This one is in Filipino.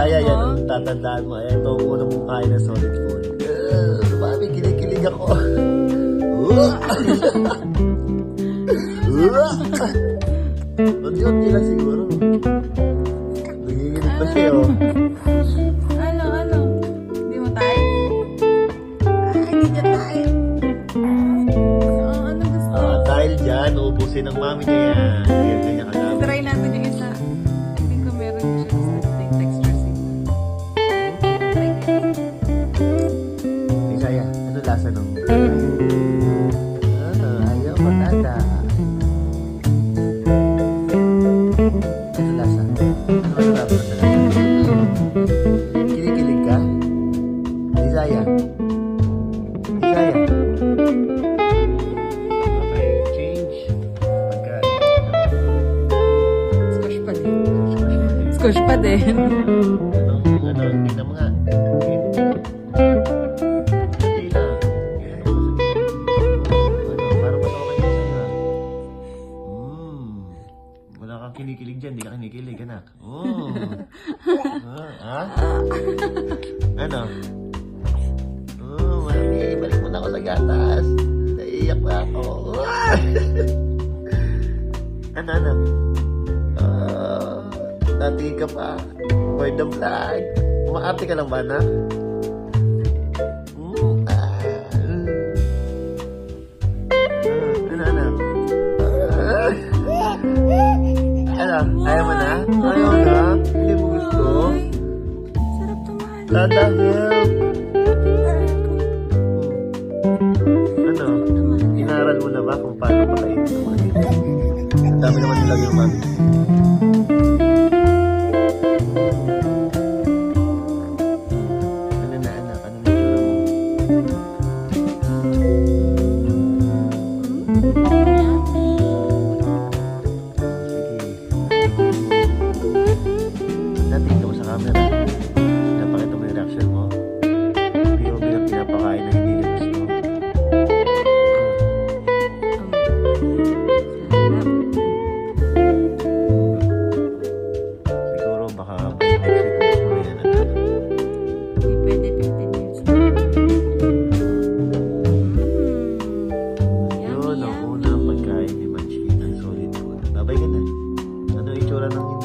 Lisaya, yan ang tatandaan mo. Ito ang unang mong kain ng solid food. Mami, kinikilig ako. Unti-unti lang siguro. Nagiginig pa siya, oh. Ano? Hindi mo tayo? Hindi niya tayo. Ano gusto? Dahil dyan, uubusin ng mami niya yan. Kaya kanya kalaban. Try natin yung isa. I think ko meron siya sa ating texture signal. Try natin. Lisaya, ano lasa nung? Ayaw matanda. Ano lasa? Ano masarap na lasa? Kinikilig ka? Lisaya? Lisaya? Okay, change. Pagkain. Squash pa din. Squash pa din. Tingnan mo nga. Hindi na. Parang mas okay na sa'yo. Wala kang kinikilig dyan. Hindi ka kinikilig, anak. Ha? Ano? Mami, balik mo na ako sa gatas. Naiiyak na ako. Ano? Dati ka pa. For the vlog. Umaarte ka lang ba, anak? Ano? Ayaw mo na? Ayaw na? Hindi mo gusto? Sarap tumahan. Tata, help! Ano? Inaral mo na ba kung paano pakainin ng mga dito? Ang dami naman nilang yung mami. Ano na, anak? Ano na itsura mo? Natingin mo sa camera. Napakita mo yung reaction mo. POV na pinapakain na hindi ka gusto. Siguro baka by next week gusto mo na yan. Hindi pwede 15 minutes. Yun ang unang pagkain ni Manchkin ng solid food. Babay ka na. Ano yung itsura ng